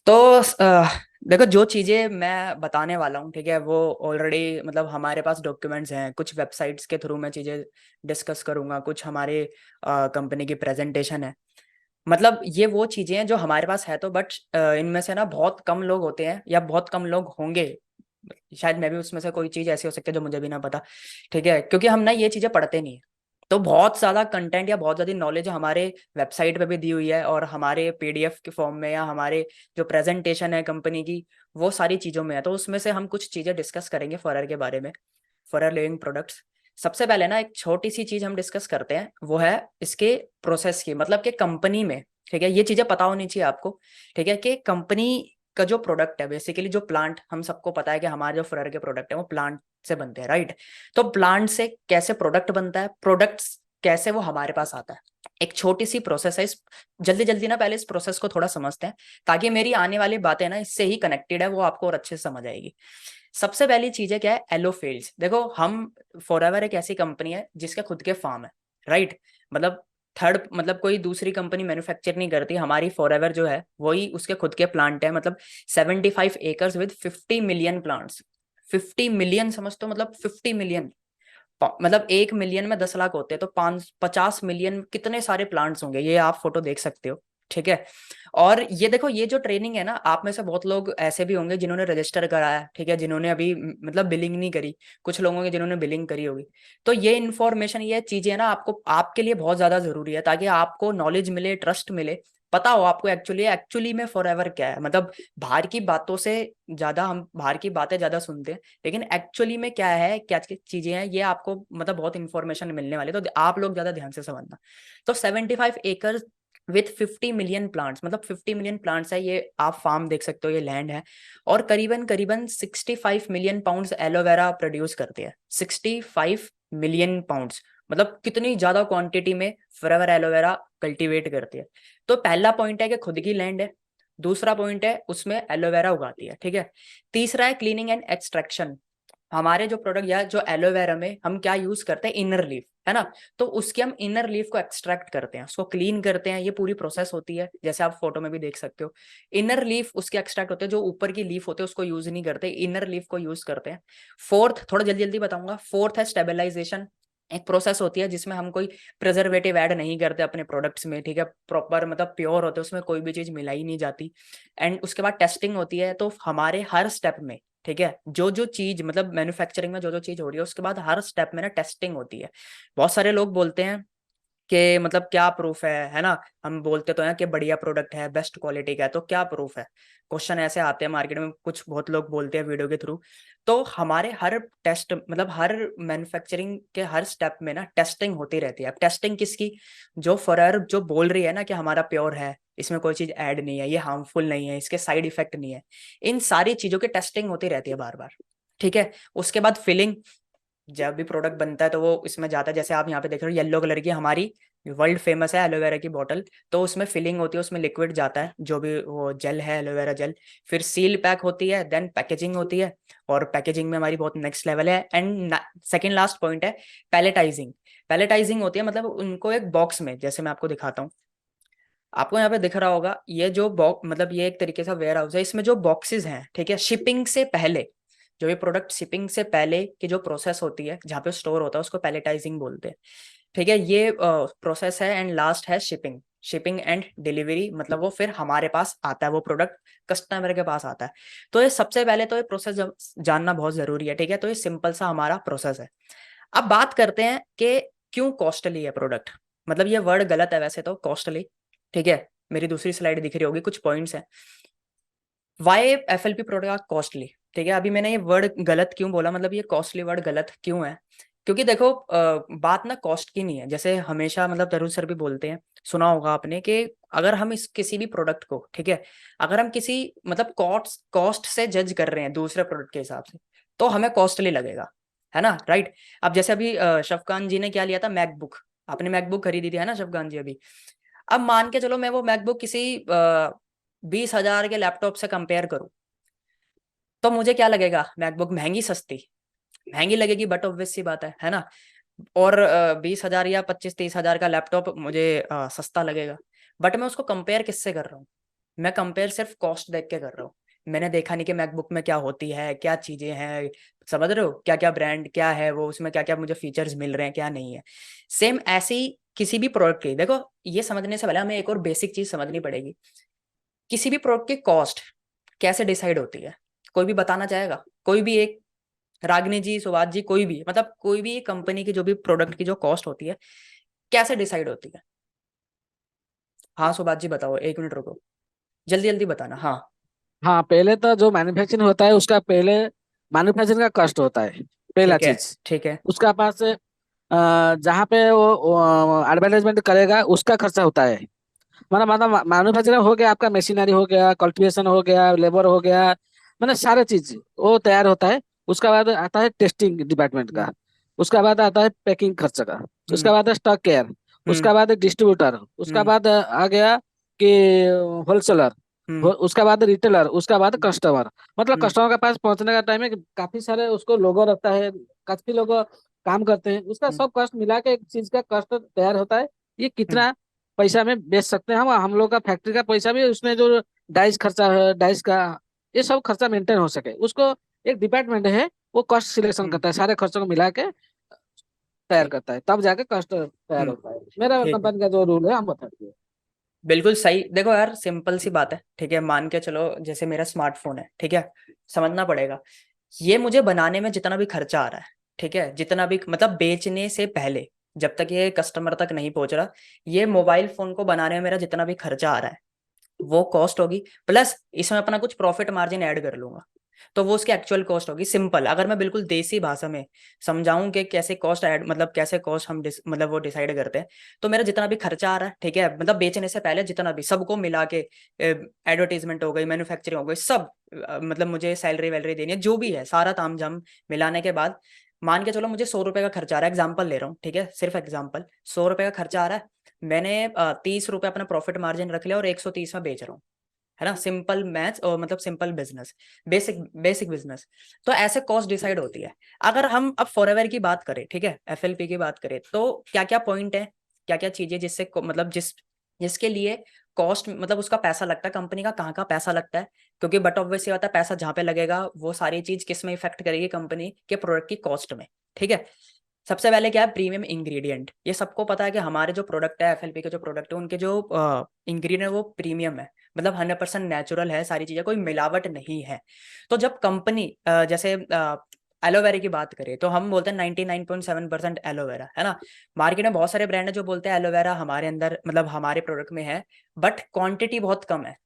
तो देखो, जो चीजें मैं बताने वाला हूँ, ठीक है, वो ऑलरेडी मतलब हमारे पास डॉक्यूमेंट्स हैं। कुछ वेबसाइट्स के थ्रू मैं चीजें डिस्कस करूंगा, कुछ हमारे कंपनी की प्रेजेंटेशन है। मतलब ये वो चीजें हैं जो हमारे पास है, तो बट इनमें से ना बहुत कम लोग होते हैं या बहुत कम लोग होंगे। शायद मैं भी उसमें से कोई चीज ऐसी हो सकती है जो मुझे भी ना पता, ठीक है, क्योंकि हम ना ये चीजें पढ़ते नहीं है। तो बहुत ज्यादा कंटेंट या बहुत ज्यादा नॉलेज हमारे वेबसाइट पे भी दी हुई है, और हमारे पीडीएफ के फॉर्म में या हमारे जो प्रेजेंटेशन है कंपनी की, वो सारी चीजों में है। तो उसमें से हम कुछ चीजें डिस्कस करेंगे फॉरर के बारे में, फॉरर लिविंग प्रोडक्ट्स। सबसे पहले ना एक छोटी सी चीज हम डिस्कस करते हैं, वो है इसके प्रोसेस की, मतलब कि कंपनी में, ठीक है, ये चीजें पता होनी चाहिए आपको, ठीक है, कि कंपनी का जो प्रोडक्ट है, बेसिकली जो प्लांट, हम सबको पता है कि हमारे जो फॉरर के प्रोडक्ट है वो प्लांट से बनते हैं, राइट। तो प्लांट से कैसे प्रोडक्ट बनता है, प्रोडक्ट्स कैसे वो हमारे पास आता है, एक छोटी सी प्रोसेस है। इस जल्दी जल्दी ना पहले इस प्रोसेस को थोड़ा समझते हैं, ताकि मेरी आने वाली बातें ना इससे ही कनेक्टेड है, वो आपको और अच्छे से समझ आएगी। सबसे पहली चीज है क्या है, एलोफेल्स। देखो, हम फॉरएवर एक ऐसी कंपनी है जिसके खुद के फार्म है, राइट। मतलब थर्ड, मतलब कोई दूसरी कंपनी मैन्युफैक्चर नहीं करती, हमारी फॉरएवर जो है वही उसके खुद के प्लांट है। मतलब 75 acres with 50 million plants. 50 million समझ, तो मतलब 50 मिलियन, मतलब 1 मिलियन में 10 लाख होते हैं, तो 50 मिलियन कितने सारे प्लांट्स होंगे, ये आप फोटो देख सकते हो, ठीक है। और ये देखो, ये जो ट्रेनिंग है ना, आप में से बहुत लोग ऐसे भी होंगे जिन्होंने रजिस्टर कराया, ठीक है, जिन्होंने अभी मतलब बिलिंग नहीं करी, कुछ लोगों की जिन्होंने बिलिंग करी होगी। तो ये इन्फॉर्मेशन, ये चीजें ना आपको, आपके लिए बहुत ज्यादा जरूरी है, ताकि आपको नॉलेज मिले, ट्रस्ट मिले, पता हो आपको एक्चुअली एक्चुअली में फॉरएवर क्या है। मतलब बाहर की बातों से ज्यादा, हम बाहर की बातें ज्यादा सुनते हैं, लेकिन एक्चुअली में क्या है, क्या चीजें हैं, ये आपको मतलब बहुत इंफॉर्मेशन मिलने वाली है, तो आप लोग ज्यादा ध्यान से समझना। तो 75 एकड़ विथ 50 मिलियन प्लांट्स, मतलब 50 मिलियन प्लांट्स है ये, आप फार्म देख सकते हो, ये लैंड है। और करीबन करीबन 65 मिलियन पाउंड्स एलोवेरा प्रोड्यूस करते हैं। 65 मिलियन पाउंड्स, मतलब कितनी ज्यादा क्वांटिटी में फॉरएवर एलोवेरा कल्टीवेट करती है। तो पहला पॉइंट है कि खुद की लैंड है। दूसरा पॉइंट है उसमें एलोवेरा उगाती है, ठीक है। तीसरा है क्लीनिंग एंड एक्सट्रैक्शन। हमारे जो प्रोडक्ट या जो एलोवेरा में हम क्या यूज करते हैं, इनर लीफ, है ना। तो उसके हम इनर लीफ को एक्सट्रैक्ट करते हैं, उसको क्लीन करते हैं, ये पूरी प्रोसेस होती है, जैसे आप फोटो में भी देख सकते हो। इनर लीफ उसके एक्सट्रैक्ट होते हैं, जो ऊपर की लीफ होते हैं उसको यूज नहीं करते, इनर लीफ को यूज करते हैं। फोर्थ, थोड़ा जल्दी जल्दी बताऊंगा, फोर्थ है स्टेबलाइजेशन। एक प्रोसेस होती है जिसमें हम कोई प्रिजर्वेटिव ऐड नहीं करते अपने प्रोडक्ट्स में, ठीक है, प्रॉपर मतलब प्योर होते हैं, उसमें कोई भी चीज मिलाई नहीं जाती। एंड उसके बाद टेस्टिंग होती है। तो हमारे हर स्टेप में, ठीक है, जो जो चीज मतलब मैन्युफैक्चरिंग में जो जो चीज हो रही है, उसके बाद हर स्टेप में ना टेस्टिंग होती है। बहुत सारे लोग बोलते हैं कि मतलब क्या प्रूफ है ना। हम बोलते तो हैं कि बढ़िया प्रोडक्ट है, बेस्ट क्वालिटी का है, तो क्या प्रूफ है। क्वेश्चन ऐसे आते हैं मार्केट में, कुछ बहुत लोग बोलते हैं वीडियो के थ्रू। तो हमारे हर टेस्ट, मतलब हर मैन्युफैक्चरिंग के हर स्टेप में ना टेस्टिंग होती रहती है। अब टेस्टिंग किसकी, जो फॉरर जो बोल रही है ना कि हमारा प्योर है, इसमें कोई चीज ऐड नहीं है, ये हार्मफुल नहीं है, इसके साइड इफेक्ट नहीं है, इन सारी चीजों की टेस्टिंग होती रहती है बार बार, ठीक है। उसके बाद फिलिंग, जब भी प्रोडक्ट बनता है तो वो इसमें जाता है, जैसे आप यहाँ पे देख रहे हो येलो कलर की हमारी वर्ल्ड फेमस है एलोवेरा की बोतल। तो उसमें फिलिंग होती है, उसमें लिक्विड जाता है, जो भी वो जेल है, एलोवेरा जेल। फिर सील पैक होती है, देन पैकेजिंग होती है, और पैकेजिंग में हमारी बहुत नेक्स्ट लेवल है। एंड सेकेंड लास्ट पॉइंट है पैलेटाइजिंग। पैलेटाइजिंग होती है, मतलब उनको एक बॉक्स में, जैसे मैं आपको दिखाता हूँ, आपको यहाँ पे दिख रहा होगा, ये जो बॉक्स, मतलब ये एक तरीके से वेयर हाउस है, इसमें जो बॉक्सेस हैं, ठीक है, शिपिंग से पहले, जो ये प्रोडक्ट शिपिंग से पहले की जो प्रोसेस होती है जहाँ पे स्टोर होता है, उसको पैलेटाइजिंग बोलते हैं, ठीक है। ये प्रोसेस है। एंड लास्ट है शिपिंग। शिपिंग एंड डिलीवरी, मतलब वो फिर हमारे पास आता है, वो प्रोडक्ट कस्टमर के पास आता है। तो ये सबसे पहले तो ये प्रोसेस जानना बहुत जरूरी है, ठीक है। तो ये सिंपल सा हमारा प्रोसेस है। अब बात करते हैं कि क्यों कॉस्टली है प्रोडक्ट। मतलब ये वर्ड गलत है वैसे तो, कॉस्टली, ठीक है। मेरी दूसरी स्लाइड दिख रही होगी, कुछ पॉइंट्स हैं। वाई एफएलपी प्रोडक्ट कॉस्टली, ठीक है। अभी मैंने ये वर्ड गलत क्यों बोला, मतलब ये कॉस्टली वर्ड गलत क्यों है, क्योंकि देखो बात ना कॉस्ट की नहीं है। जैसे हमेशा मतलब तरुण सर भी बोलते हैं, सुना होगा आपने, कि अगर हम इस किसी भी प्रोडक्ट को, ठीक है, अगर हम किसी मतलब कॉस्ट कॉस्ट से जज कर रहे हैं दूसरे प्रोडक्ट के हिसाब से, तो हमें कॉस्टली लगेगा, है ना, राइट। अब जैसे अभी शफकान जी ने क्या लिया था, मैकबुक। आपने मैकबुक खरीदी थी, है ना शफकान जी, अभी। अब मान के चलो मैं वो मैकबुक किसी 20 हजार के लैपटॉप से कंपेयर करूं, तो मुझे क्या लगेगा, मैकबुक महंगी सस्ती, महंगी लगेगी, बट ऑब्वियस सी बात है ना। और 20 हजार या 25-30 हजार का लैपटॉप मुझे सस्ता लगेगा। बट मैं उसको कंपेयर किससे कर रहा हूँ, मैं कंपेयर सिर्फ कॉस्ट देख के कर रहा हूँ। मैंने देखा नहीं कि मैकबुक में क्या होती है, क्या चीजें हैं, समझ रहे हो, क्या क्या ब्रांड क्या है, वो उसमें क्या क्या मुझे फीचर्स मिल रहे हैं, क्या नहीं है। सेम ऐसे ही किसी भी प्रोडक्ट की देखो, ये समझने से पहले हमें एक और बेसिक चीज समझनी पड़ेगी। किसी भी प्रोडक्ट की कॉस्ट कैसे डिसाइड होती है, कोई भी बताना चाहेगा? कोई भी एक, रागिनी जी, सुभाष जी, कोई भी, मतलब कोई भी कंपनी की जो भी प्रोडक्ट की जो कॉस्ट होती है कैसे डिसाइड होती है? हाँ सुभाष जी बताओ, 1 मिनट रुको, जल्दी जल्दी बताना। हाँ हाँ, पहले तो जो मैन्युफैक्चरिंग होता है उसका पहले मैन्युफैक्चरिंग का कॉस्ट होता है, पहला ठीक है, चीज। ठीक है। उसका पास जहाँ पे वो एडवर्टाइजमेंट करेगा उसका खर्चा होता है। मतलब मैन्युफैक्चरिंग हो गया, आपका मशीनरी हो गया, कल्टीवेशन हो गया, लेबर हो गया, मतलब सारे चीज वो तैयार होता है। उसका बाद आता है टेस्टिंग डिपार्टमेंट हम्म, का। उसका बाद आता है पैकिंग खर्च का। हम्म, उसका बाद है स्टॉक केयर। हम्म, उसका बाद है डिस्ट्रीब्यूटर। उसका हम्म, बाद आ गया कि होलसेलर। हम्म, उसका बाद रिटेलर। उसका बाद कस्टमर। मतलब हम्म, कस्टमर के पास पहुंचने का टाइम है कि काफी सारे उसको लोगो रखता है, काफी लोग काम करते हैं, उसका हम्म, सब कॉस्ट मिला के एक चीज का कॉस्ट तैयार होता है। ये हम्म, कितना पैसा में बेच सकते हैं हम लोग का फैक्ट्री का पैसा भी उसमें जो डाइस खर्चा है, डाइस का ये सब खर्चा मेंटेन हो सके उसको एक डिपार्टमेंट है, वो कॉस्ट सिलेक्शन हम्म, करता है, सारे खर्चों को मिला के तैयार ठीक। करता है, तब जाके कॉस्ट तैयार हम्म, होता है। मेरा ठीक है। कंपनी का जो रूल है हम बताते हैं। बिल्कुल सही। देखो यार, सिंपल सी बात है, ठीक है, मान के चलो जैसे मेरा स्मार्टफोन है, ठीक है, समझना पड़ेगा, ये मुझे बनाने में जितना भी खर्चा आ रहा है, ठीक है, जितना भी मतलब बेचने से पहले, जब तक ये कस्टमर तक नहीं पहुंच रहा, ये मोबाइल फोन को बनाने में मेरा जितना भी खर्चा आ रहा है वो कॉस्ट होगी, प्लस इसमें अपना कुछ प्रॉफिट मार्जिन ऐड कर लूंगा, तो वो उसकी एक्चुअल कॉस्ट होगी। सिंपल, अगर मैं बिल्कुल देसी भाषा में समझाऊं कि कैसे कॉस्ट ऐड, मतलब कैसे कॉस्ट हम मतलब वो डिसाइड करते हैं, तो मेरा जितना भी खर्चा आ रहा है, ठीक है, मतलब बेचने से पहले जितना भी, सबको मिला के, एडवर्टीजमेंट हो गई, मैन्युफैक्चरिंग हो गई, सब, मतलब मुझे सैलरी वैलरी देनी है, जो भी है सारा तामझाम मिलाने के बाद, मान के चलो मुझे 100 रुपए का खर्चा आ रहा है, एग्जाम्पल ले रहा हूँ, ठीक है, सिर्फ एग्जाम्पल, 100 रुपए का खर्चा आ रहा है, मैंने 30 रुपए अपना प्रॉफिट मार्जिन रख लिया और 130 में बेच रहा हूँ, है ना, सिंपल मैथ्स, और मतलब simple business, basic basic business. तो ऐसे कॉस्ट डिसाइड होती है। अगर हम अब फॉरएवर की बात करें, ठीक है, एफएलपी की बात करें, तो क्या क्या पॉइंट है, क्या क्या चीजें जिससे मतलब जिसके लिए कॉस्ट, मतलब उसका पैसा लगता है, कंपनी का कहाँ का पैसा लगता है, क्योंकि बट ऑब्वियस ये होता है, पैसा जहाँ पे लगेगा वो सारी चीज किस में इफेक्ट करेगी, कंपनी के प्रोडक्ट की कॉस्ट में, ठीक है। सबसे पहले क्या है, प्रीमियम इंग्रेडिएंट। ये सबको पता है कि हमारे जो प्रोडक्ट है, एफएलपी के जो प्रोडक्ट है, उनके जो इंग्रेडिएंट है वो प्रीमियम है, मतलब 100% नेचुरल है, सारी चीजें, कोई मिलावट नहीं है। तो जब कंपनी जैसे एलोवेरा की बात करें, तो हम बोलते हैं 99.7% एलोवेरा, है ना। मार्केट में बहुत सारे ब्रांड है जो बोलते हैं एलोवेरा हमारे अंदर, मतलब हमारे प्रोडक्ट में है, बट क्वांटिटी बहुत कम है,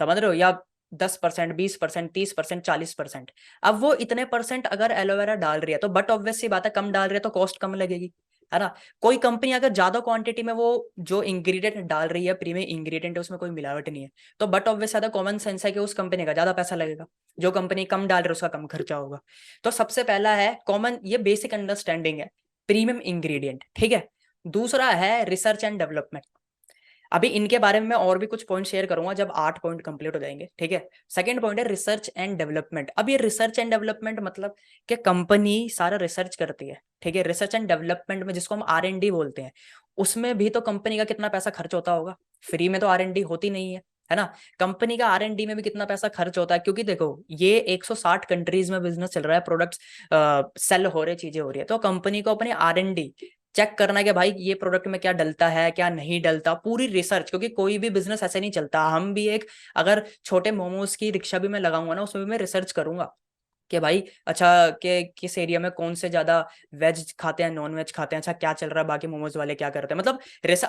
समझ रहे हो, या 10%, 20%, 30%, 40%। अब वो इतने परसेंट अगर एलोवेरा डाल रही है, तो बट ऑब्वियस सी बात है, कम डाल रही है तो कॉस्ट कम लगेगी, है ना। कोई कंपनी अगर ज्यादा क्वांटिटी में वो जो इंग्रेडिएंट डाल रही है, प्रीमियम इंग्रेडिएंट है, उसमें कोई मिलावट नहीं है, तो बट ऑब्वियस ज्यादा कॉमन सेंस है कि उस कंपनी का ज्यादा पैसा लगेगा। जो कंपनी कम डाल रही है उसका कम खर्चा होगा। तो सबसे पहला है कॉमन, ये बेसिक अंडरस्टैंडिंग है, प्रीमियम इंग्रेडिएंट, ठीक है। दूसरा है रिसर्च एंड डेवलपमेंट। अभी इनके बारे में मैं और भी कुछ पॉइंट शेयर करूंगा जब 8 पॉइंट कंप्लीट हो जाएंगे, ठीक है। सेकंड पॉइंट है रिसर्च एंड डेवलपमेंट। अब ये रिसर्च एंड डेवलपमेंट मतलब कि कंपनी सारा रिसर्च करती है, ठीक है। रिसर्च एंड डेवलपमेंट में जिसको हम R&D बोलते हैं, उसमें भी तो कंपनी का कितना पैसा खर्च होता होगा, फ्री में तो R&D होती नहीं है ना। कंपनी का R&D में भी कितना पैसा खर्च होता है, क्योंकि देखो ये 160 कंट्रीज में बिजनेस चल रहा है, प्रोडक्ट्स सेल हो रहे, चीजें हो रही है, तो कंपनी को अपने R&D चेक करना है कि भाई ये प्रोडक्ट में क्या डलता है, क्या नहीं डलता, पूरी रिसर्च, क्योंकि कोई भी बिजनेस ऐसे नहीं चलता। हम भी एक, अगर छोटे मोमोज की रिक्शा भी मैं लगाऊंगा ना, उसमें भी मैं रिसर्च करूंगा कि भाई अच्छा, कि किस एरिया में कौन से ज्यादा वेज खाते हैं, नॉन वेज खाते हैं, अच्छा क्या चल रहा है, बाकी मोमोज वाले क्या करते हैं, मतलब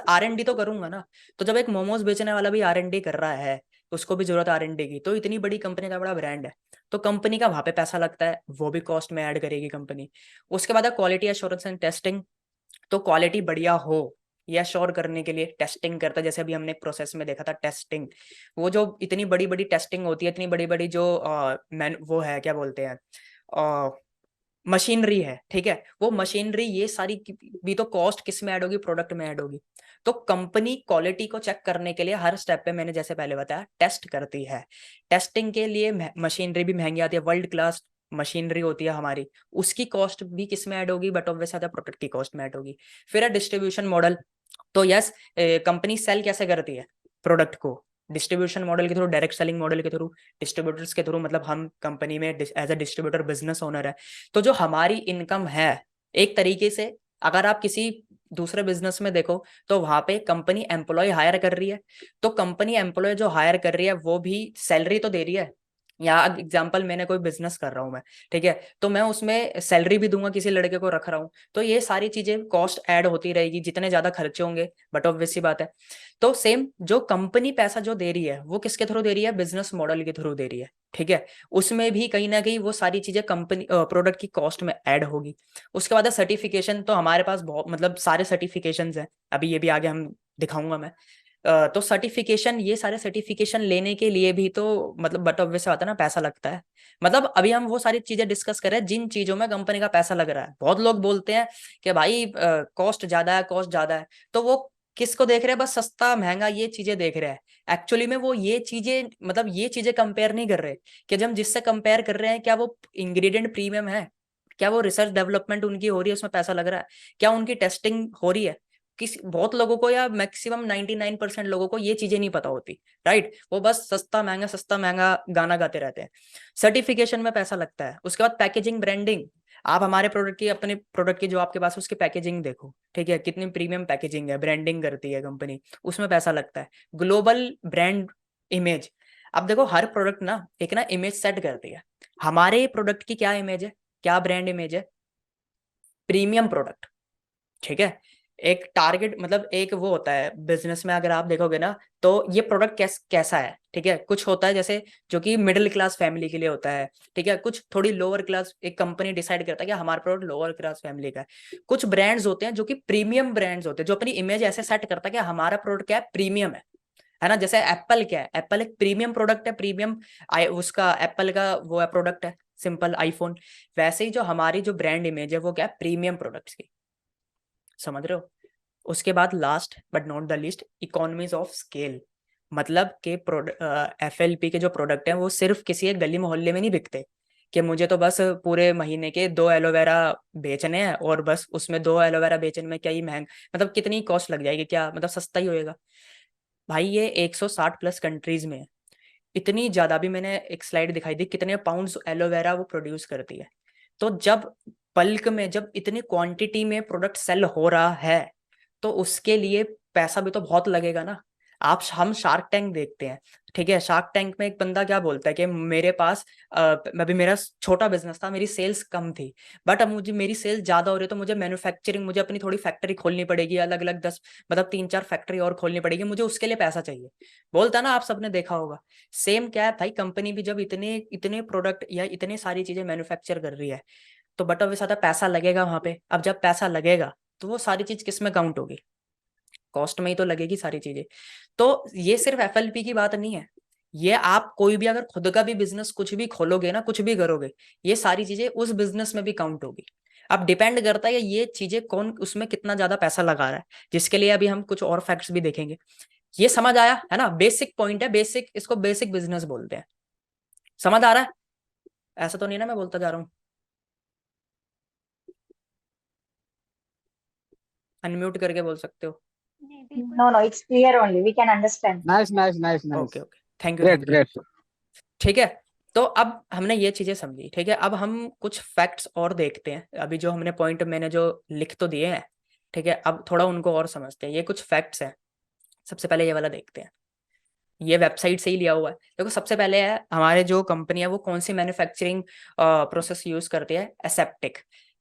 R&D तो करूंगा ना। तो जब एक मोमोज बेचने वाला भी R&D कर रहा है, उसको भी जरूरत R&D की, तो इतनी बड़ी कंपनी का बड़ा ब्रांड है, तो कंपनी का वहां पे पैसा लगता है, वो भी कॉस्ट में ऐड करेगी कंपनी। उसके बाद है क्वालिटी एश्योरेंस एंड टेस्टिंग। तो क्वालिटी बढ़िया हो ये अश्योर करने के लिए टेस्टिंग करता है, जैसे अभी हमने एक प्रोसेस में देखा था टेस्टिंग। वो जो इतनी बड़ी बड़ी टेस्टिंग होती है, इतनी बड़ी बड़ी जो मैन वो है, क्या बोलते हैं, मशीनरी है, ठीक है, वो मशीनरी, ये सारी भी तो कॉस्ट किस में ऐड होगी, प्रोडक्ट में ऐड होगी। तो कंपनी क्वालिटी को चेक करने के लिए हर स्टेप पे, मैंने जैसे पहले बताया, टेस्ट करती है। टेस्टिंग के लिए मशीनरी भी महंगी आती है, वर्ल्ड क्लास मशीनरी होती है हमारी, उसकी कॉस्ट भी किस में ऐड होगी, बट ऑब्वियस ज्यादा प्रोडक्ट की कॉस्ट में ऐड होगी। फिर है डिस्ट्रीब्यूशन मॉडल। तो यस, कंपनी सेल कैसे करती है प्रोडक्ट को, डिस्ट्रीब्यूशन मॉडल के थ्रू, डायरेक्ट सेलिंग मॉडल के थ्रू, डिस्ट्रीब्यूटर्स के थ्रू, मतलब हम कंपनी में as a distributor business owner है, तो जो हमारी इनकम है एक तरीके से, अगर आप किसी दूसरे बिजनेस में देखो तो वहां पे कंपनी एम्प्लॉय हायर कर रही है, तो कंपनी एम्प्लॉय जो हायर कर रही है वो भी सैलरी तो दे रही है। यहाँ एग्जाम्पल, मैंने कोई बिजनेस कर रहा हूँ मैं, ठीक है, तो मैं उसमें सैलरी भी दूंगा, किसी लड़के को रख रहा हूँ, तो ये सारी चीजें कॉस्ट ऐड होती रहेगी, जितने ज्यादा खर्चे होंगे, बट ऑब्वियस सी बात है। तो सेम जो कंपनी पैसा जो दे रही है वो किसके थ्रू दे रही है, बिजनेस मॉडल के थ्रू दे रही है, ठीक है, उसमें भी कहीं ना कहीं वो सारी चीजें कंपनी प्रोडक्ट की कॉस्ट में ऐड होगी। उसके बाद सर्टिफिकेशन, तो हमारे पास बहुत मतलब सारे सर्टिफिकेशंस हैं, अभी ये भी आगे हम दिखाऊंगा मैं। तो सर्टिफिकेशन, ये सारे सर्टिफिकेशन लेने के लिए भी तो मतलब बट ऑब्वियस आता है ना, पैसा लगता है। मतलब अभी हम वो सारी चीजें डिस्कस कर रहे हैं जिन चीजों में कंपनी का पैसा लग रहा है। बहुत लोग बोलते हैं कि भाई कॉस्ट ज्यादा है, कॉस्ट ज्यादा है, तो वो किसको देख रहे हैं, बस सस्ता महंगा ये चीजें देख रहे हैं। एक्चुअली में वो ये चीजें, मतलब ये चीजें कंपेयर नहीं कर रहे कि जब हम जिससे कंपेयर कर रहे हैं, क्या वो इंग्रेडिएंट प्रीमियम है, क्या वो रिसर्च डेवलपमेंट उनकी हो रही है, उसमें पैसा लग रहा है, क्या उनकी टेस्टिंग हो रही है। किस बहुत लोगों को या मैक्सिमम 99% लोगों को ये चीजें नहीं पता होती, राइट, वो बस सस्ता महंगा गाना गाते रहते हैं। सर्टिफिकेशन में पैसा लगता है। उसके बाद पैकेजिंग, ब्रांडिंग, आप हमारे प्रोडक्ट की, अपने प्रोडक्ट की जो आपके पास है उसकी पैकेजिंग देखो, ठीक है, कितनी प्रीमियम पैकेजिंग है, ब्रांडिंग करती है कंपनी, उसमें पैसा लगता है। ग्लोबल ब्रांड इमेज, अब देखो हर प्रोडक्ट ना एक ना इमेज सेट करती है। हमारे प्रोडक्ट की क्या इमेज है, क्या ब्रांड इमेज है, प्रीमियम प्रोडक्ट, ठीक है। एक टारगेट, मतलब एक वो होता है बिजनेस में, अगर आप देखोगे ना, तो ये प्रोडक्ट कैसा है, ठीक है, कुछ होता है जैसे जो कि मिडिल क्लास फैमिली के लिए होता है, ठीक है, कुछ थोड़ी लोअर क्लास, एक कंपनी डिसाइड करता है कि हमारा प्रोडक्ट लोअर क्लास फैमिली का है। कुछ ब्रांड्स होते हैं जो कि प्रीमियम ब्रांड्स होते हैं, जो अपनी इमेज ऐसे सेट करता है कि हमारा प्रोडक्ट क्या है, प्रीमियम है ना। जैसे एप्पल क्या है, एप्पल एक प्रीमियम प्रोडक्ट है, प्रीमियम उसका एप्पल का वो है, प्रोडक्ट है सिंपल आईफोन। वैसे ही जो हमारी जो ब्रांड इमेज है वो क्या है, प्रीमियम प्रोडक्ट्स की, समझ रहे हो। उसके बाद last but not the least, economies of scale, मतलब के एफएलपी के जो प्रोडक्ट हैं वो सिर्फ किसी एक गली मोहल्ले में नहीं बिकते, कि मुझे तो बस पूरे महीने के 2 एलोवेरा बेचने हैं और बस उसमें 2 एलोवेरा बेचने में क्या ही महंग, मतलब कितनी कॉस्ट लग जाएगी, क्या मतलब सस्ता ही होएगा। भाई ये 160 प्लस कंट्रीज में है, इतनी ज्यादा, भी मैंने एक स्लाइड दिखाई थी कितने पाउंड्स एलोवेरा वो प्रोड्यूस करती है। तो जब बल्क में, जब इतनी क्वांटिटी में प्रोडक्ट सेल हो रहा है, तो उसके लिए पैसा भी तो बहुत लगेगा ना। हम शार्क टैंक देखते हैं, ठीक है, शार्क टैंक में एक बंदा क्या बोलता है कि मेरे पास अभी मेरा छोटा बिजनेस था, मेरी सेल्स कम थी, बट अब मुझे मेरी सेल्स ज्यादा हो रही है, तो मुझे मैन्युफैक्चरिंग, मुझे अपनी थोड़ी फैक्ट्री खोलनी पड़ेगी, अलग अलग 10, मतलब 3-4 फैक्ट्री और खोलनी पड़ेगी, मुझे उसके लिए पैसा चाहिए, बोलता है ना, आप सबने देखा होगा। सेम क्या है भाई, कंपनी भी जब इतने इतने प्रोडक्ट या इतनी सारी चीजें मैन्युफैक्चर कर रही है, तो बट ऑब्वियस आता है पैसा लगेगा वहां पे। अब जब पैसा लगेगा तो वो सारी चीज किस में काउंट होगी, कॉस्ट में ही तो लगेगी सारी चीजें। तो ये सिर्फ एफएलपी की बात नहीं है, ये आप कोई भी अगर खुद का भी बिजनेस कुछ भी खोलोगे ना, कुछ भी करोगे, ये सारी चीजें उस बिजनेस में भी काउंट होगी। अब डिपेंड करता है ये चीजें कौन उसमें कितना ज्यादा पैसा लगा रहा है, जिसके लिए अभी हम कुछ और फैक्ट्स भी देखेंगे। ये समझ आया है ना, बेसिक पॉइंट है, बेसिक, इसको बेसिक बिजनेस बोलते हैं। समझ आ रहा है, ऐसा तो नहीं ना मैं बोलता जा रहा हूँ। अनम्यूट करके बोल सकते हो। नहीं बिल्कुल No, no, it's clear only. We can understand. Nice nice nice okay nice, okay, thank you great thank you. Great. ठीक है, तो अब हमने ये चीजें समझी, ठीक है, अब हम कुछ फैक्ट्स और देखते हैं। अभी जो हमने पॉइंट मैंने जो लिख तो दिए हैं, ठीक है, अब थोड़ा उनको और समझते हैं। ये कुछ फैक्ट्स हैं, सबसे पहले ये वाला देखते हैं। ये वेबसाइट से ही लिया हुआ है। देखो सबसे पहले है हमारे जो कंपनी है वो कौन सी मैन्युफैक्चरिंग प्रोसेस यूज करती है, एसेप्टिक।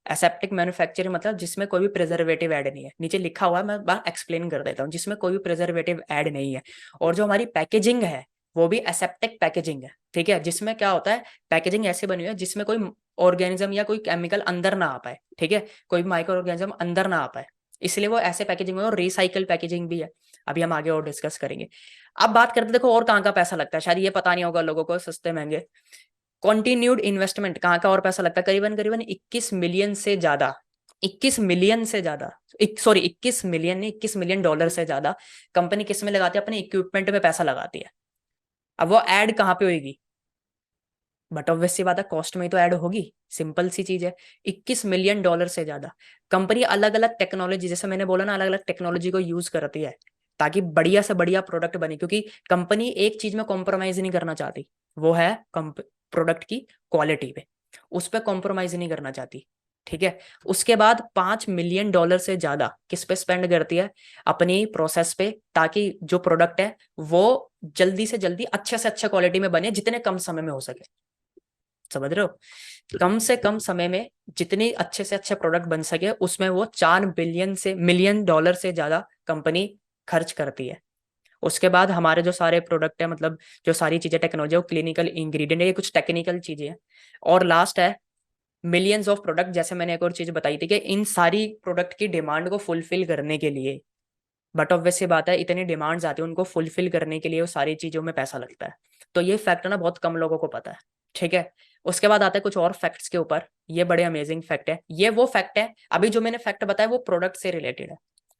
एसेप्टिक मैन्युफैक्चरिंग मतलब जिसमें कोई भी प्रिजर्वेटिव ऐड नहीं है, नीचे लिखा हुआ है, मैं बात एक्सप्लेन कर देता हूँ, जिसमें कोई भी प्रिजर्वेटिव ऐड नहीं है। और जो हमारी पैकेजिंग है वो भी एसेप्टिक पैकेजिंग है, ठीक है, जिसमें क्या होता है, पैकेजिंग ऐसे बनी हुई है जिसमें कोई ऑर्गेनिज्म या कोई केमिकल अंदर ना आ पाए, ठीक है, कोई माइक्रो ऑर्गेनिज्म अंदर ना आ पाए, इसलिए वो ऐसे पैकेजिंग में। और रिसाइकल पैकेजिंग भी है, अभी हम आगे और डिस्कस करेंगे। अब बात करते देखो और कहाँ का पैसा लगता है, शायद ये पता नहीं होगा लोगों को, सस्ते महंगे। कॉन्टिन्यूड इन्वेस्टमेंट कहाँ का और पैसा लगता है, करीबन करीबन 21 मिलियन से ज्यादा, 21 मिलियन से ज्यादा, सॉरी 21 मिलियन नहीं, 21 मिलियन डॉलर से ज्यादा कंपनी किस में लगाती है, अपने इक्विपमेंट में पैसा लगाती है। अब वो ऐड कहाँ पे होगी, बट ऑब्वियस सी बात है कॉस्ट में ही तो ऐड होगी, सिंपल सी चीज है। 21 मिलियन डॉलर से ज्यादा कंपनी अलग अलग टेक्नोलॉजी, जैसे मैंने बोला ना, अलग अलग टेक्नोलॉजी को यूज करती है, ताकि बढ़िया से बढ़िया प्रोडक्ट बने, क्योंकि कंपनी एक चीज में कॉम्प्रोमाइज नहीं करना चाहती, वो है प्रोडक्ट की क्वालिटी पे, उस पर कॉम्प्रोमाइज नहीं करना चाहती। ठीक है। उसके बाद $5 मिलियन से ज्यादा किस पे स्पेंड करती है? अपनी प्रोसेस पे, ताकि जो प्रोडक्ट है वो जल्दी से अच्छे क्वालिटी में बने, जितने कम समय में हो सके। समझ रहे हो? कम से कम समय में जितनी अच्छे से अच्छे प्रोडक्ट बन सके, उसमें वो $4 मिलियन से ज्यादा कंपनी खर्च करती है। उसके बाद हमारे जो सारे प्रोडक्ट है, मतलब जो सारी चीजें टेक्नोलॉजी, वो क्लिनिकल इंग्रेडिएंट है, ये कुछ टेक्निकल चीजें हैं। और लास्ट है मिलियंस ऑफ प्रोडक्ट। जैसे मैंने एक और चीज बताई थी कि इन सारी प्रोडक्ट की डिमांड को फुलफिल करने के लिए, बट ऑब्वियस सी बात है, इतनी डिमांड्स आती है, उनको फुलफिल करने के लिए वो सारी चीजों में पैसा लगता है। तो ये फैक्ट ना बहुत कम लोगों को पता है। ठीक है। उसके बाद आता है कुछ और फैक्ट्स के ऊपर। ये बड़े अमेजिंग फैक्ट है। ये वो फैक्ट है, अभी जो मैंने फैक्ट बताया वो प्रोडक्ट से रिलेटेड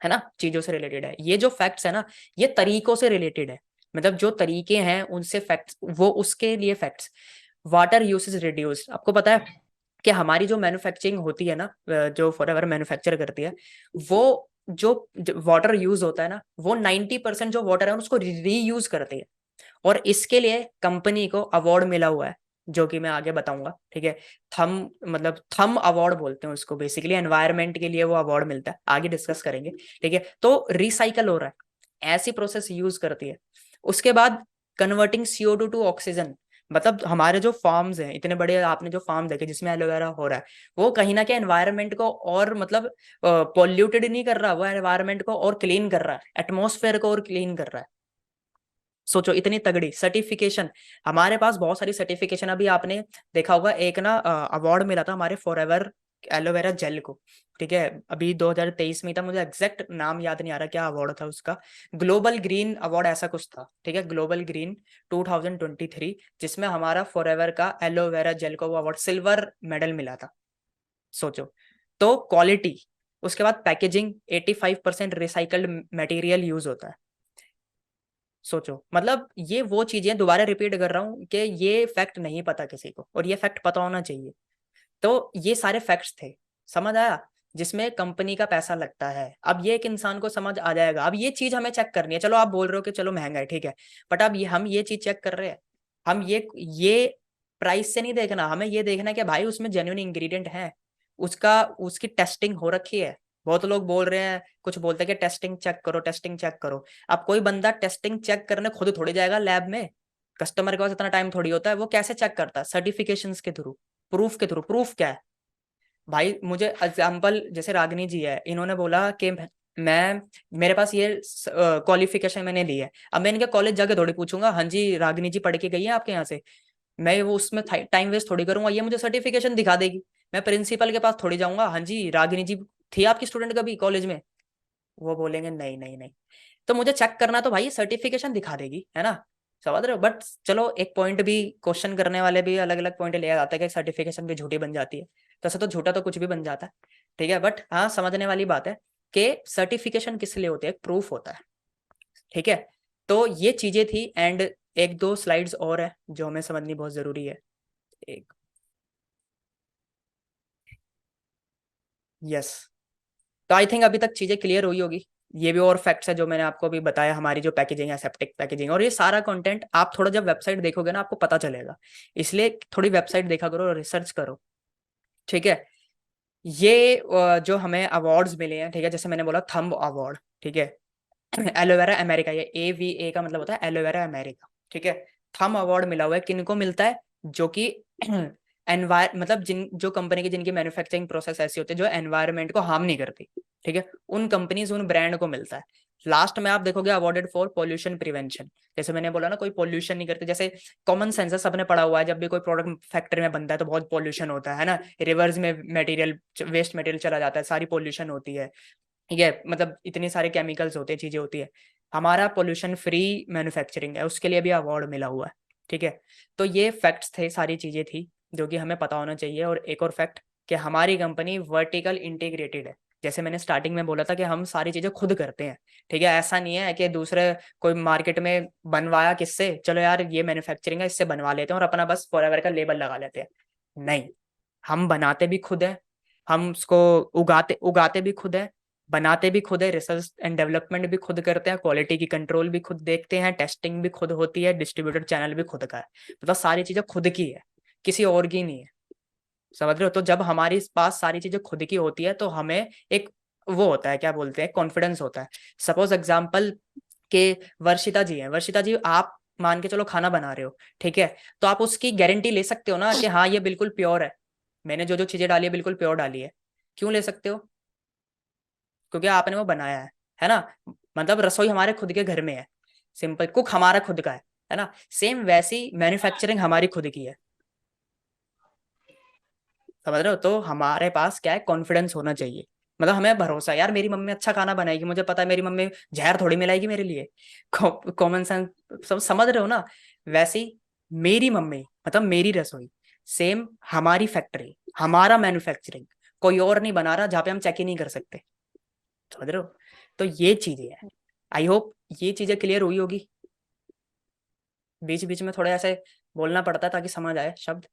है ना, चीजों से रिलेटेड है। ये जो फैक्ट्स है ना, ये तरीकों से रिलेटेड है, मतलब जो तरीके हैं उनसे फैक्ट्स, वो उसके लिए फैक्ट्स। वाटर यूसेज रिड्यूस, आपको पता है कि हमारी जो मैन्युफैक्चरिंग होती है ना, जो फॉरएवर मैन्युफैक्चर करती है, वो जो वाटर यूज होता है ना, वो 90% जो वाटर है उसको रीयूज करती है। और इसके लिए कंपनी को अवार्ड मिला हुआ है, जो कि मैं आगे बताऊंगा। ठीक है। थम, मतलब थम अवार्ड बोलते हैं उसको, बेसिकली एनवायरनमेंट के लिए वो अवार्ड मिलता है, आगे डिस्कस करेंगे। ठीक है। तो रिसाइकल हो रहा है, ऐसी प्रोसेस यूज करती है। उसके बाद कन्वर्टिंग CO2 टू ऑक्सीजन, मतलब हमारे जो फार्म्स हैं, इतने बड़े आपने जो फार्म देखे जिसमें एलोवेरा हो रहा है, वो कहीं ना कहीं एनवायरनमेंट को और मतलब पॉल्यूटेड नहीं कर रहा, वो एनवायरनमेंट को और क्लीन कर रहा है, एटमॉस्फेयर को और क्लीन कर रहा है। सोचो इतनी तगड़ी सर्टिफिकेशन। हमारे पास बहुत सारी सर्टिफिकेशन, अभी आपने देखा होगा एक ना अवार्ड मिला था हमारे फॉरएवर एलोवेरा जेल को। ठीक है। अभी 2023 में था, मुझे एग्जैक्ट नाम याद नहीं आ रहा क्या अवार्ड था उसका। ग्लोबल ग्रीन अवार्ड ऐसा कुछ था। ठीक है। ग्लोबल ग्रीन 2023, जिसमें हमारा फॉरएवर का एलोवेरा जेल को वो अवार्ड, सिल्वर मेडल मिला था। सोचो। तो क्वालिटी, उसके बाद पैकेजिंग, 85% रिसाइकल्ड मटेरियल यूज होता है। सोचो, मतलब ये वो चीजें, दोबारा रिपीट कर रहा हूँ कि ये फैक्ट नहीं पता किसी को, और ये फैक्ट पता होना चाहिए। तो ये सारे फैक्ट्स थे, समझ आया, जिसमें कंपनी का पैसा लगता है। अब ये एक इंसान को समझ आ जाएगा। अब ये चीज हमें चेक करनी है। चलो आप बोल रहे हो कि चलो महंगा है, ठीक है, बट अब ये हम ये चीज चेक कर रहे हैं। हम ये प्राइस से नहीं देखना, हमें ये देखना है कि भाई उसमें जेन्युइन इंग्रेडिएंट है, उसका उसकी टेस्टिंग हो रखी है। बहुत लोग बोल रहे हैं, कुछ बोलते हैं कि टेस्टिंग चेक करो, टेस्टिंग चेक करो। अब कोई बंदा टेस्टिंग चेक करने खुद थोड़ी जाएगा लैब में, कस्टमर के पास इतना टाइम थोड़ी होता है। वो कैसे चेक करता है? सर्टिफिकेशंस के थ्रू, प्रूफ के थ्रू। प्रूफ क्या है भाई? मुझे एग्जाम्पल, जैसे रागिनी जी है, इन्होंने बोला कि मैं, मेरे पास ये क्वालिफिकेशन मैंने ली है। अब मैं इनके कॉलेज जाके थोड़ी पूछूंगा, हाँ जी रागिनी जी पढ़ के गई है आपके यहाँ से, मैं वो उसमें टाइम वेस्ट थोड़ी करूंगा, ये मुझे सर्टिफिकेशन दिखा देगी। मैं प्रिंसिपल के पास थोड़ी जाऊंगा, हाँ जी रागिनी जी थी आपकी स्टूडेंट कभी कॉलेज में? वो बोलेंगे नहीं नहीं नहीं। तो मुझे चेक करना तो भाई सर्टिफिकेशन दिखा देगी, है ना? समझ रहे हो? बट चलो एक पॉइंट भी, क्वेश्चन करने वाले भी अलग अलग पॉइंट ले आते हैं कि सर्टिफिकेशन भी झूठी बन जाती है। तो ऐसा तो झूठा तो कुछ भी बन जाता है। ठीक है। बट हाँ, समझने वाली बात है कि सर्टिफिकेशन किस लिए होती है, प्रूफ होता है। ठीक है। तो ये चीजें थी, एंड एक दो स्लाइड्स और है जो हमें समझनी बहुत जरूरी है। एक, यस। तो आई थिंक अभी तक चीजें क्लियर हुई होगी। ये भी और फैक्ट्स है जो मैंने आपको अभी बताया, हमारी जो पैकेजिंग है, सेप्टिक पैकेजिंग, और ये सारा कंटेंट आप थोड़ा जब वेबसाइट देखोगे ना, आपको पता चलेगा। इसलिए थोड़ी वेबसाइट देखा करो और रिसर्च करो। ठीक है। ये जो हमें अवार्ड्स मिले हैं, ठीक है, जैसे मैंने बोला थंब अवार्ड, ठीक है, एलोवेरा अमेरिका, ये AVA का मतलब होता है एलोवेरा अमेरिका। ठीक है। थंब अवार्ड मिला हुआ है, किनको मिलता है? जो कि मतलब जो कंपनी की, जिनकी मैन्युफैक्चरिंग प्रोसेस ऐसी होती है जो एनवायरनमेंट को हार्म नहीं करती। ठीक है। उन कंपनीज, उन ब्रांड को मिलता है। लास्ट में आप देखोगे अवार्डेड फॉर पोल्यूशन प्रिवेंशन। जैसे मैंने बोला ना, कोई पोल्यूशन नहीं करते। जैसे कॉमन सेंस है, सबने पढ़ा हुआ है, जब भी कोई प्रोडक्ट फैक्ट्री में बनता है तो बहुत पोल्यूशन होता है ना, रिवर्स में मटेरियल, वेस्ट मटेरियल चला जाता है, सारी पोल्यूशन होती है। ठीक है। मतलब इतने सारे केमिकल्स होते हैं, चीजें होती है। हमारा पोल्यूशन फ्री मैन्युफैक्चरिंग है, उसके लिए भी अवार्ड मिला हुआ है। ठीक है। तो ये फैक्ट्स थे, सारी चीजें थी जो कि हमें पता होना चाहिए। और एक और फैक्ट, कि हमारी कंपनी वर्टिकल इंटीग्रेटेड है। जैसे मैंने स्टार्टिंग में बोला था कि हम सारी चीजें खुद करते हैं। ठीक है। ऐसा नहीं है कि दूसरे कोई मार्केट में बनवाया किससे, चलो यार ये मैन्युफैक्चरिंग है इससे बनवा लेते हैं और अपना बस फॉरएवर का लेबल लगा लेते हैं। नहीं, हम बनाते भी खुद है, हम उसको उगाते उगाते भी खुद है, बनाते भी खुद है, रिसर्च एंड डेवलपमेंट भी खुद करते हैं, क्वालिटी की कंट्रोल भी खुद देखते हैं, टेस्टिंग भी खुद होती है, डिस्ट्रीब्यूटर चैनल भी खुद का है, मतलब सारी चीजें खुद की है, किसी और की नहीं है। समझ रहे हो? तो जब हमारे पास सारी चीजें खुद की होती है तो हमें एक वो होता है, क्या बोलते हैं, कॉन्फिडेंस होता है। सपोज एग्जाम्पल के वर्षिता जी हैं, वर्षिता जी आप मान के चलो खाना बना रहे हो, ठीक है, तो आप उसकी गारंटी ले सकते हो ना कि हाँ ये बिल्कुल प्योर है, मैंने जो जो चीजें डाली है बिल्कुल प्योर डाली है। क्यों ले सकते हो? क्योंकि आपने वो बनाया है ना, मतलब रसोई हमारे खुद के घर में है, सिंपल, कुक हमारा खुद का है ना। सेम वैसी मैन्युफैक्चरिंग हमारी खुद की है। समझ रहे हो? तो हमारे पास क्या है, कॉन्फिडेंस होना चाहिए, मतलब हमें भरोसा है यार मेरी मम्मी अच्छा खाना बनाएगी, मुझे पता है मेरी मम्मी जहर थोड़ी मिलाएगी मेरे लिए। कॉमन सेंस, सब समझ रहे हो ना? वैसी मेरी मम्मी मतलब मेरी रसोई, सेम हमारी फैक्ट्री, हमारा मैन्युफैक्चरिंग, कोई और नहीं बना रहा जहाँ पे हम चेक ही नहीं कर सकते। समझ रहे हो? तो ये चीजें हैं, आई होप ये चीजें क्लियर हुई होगी। बीच बीच में थोड़ा ऐसे बोलना पड़ता है ताकि समझ आए शब्द।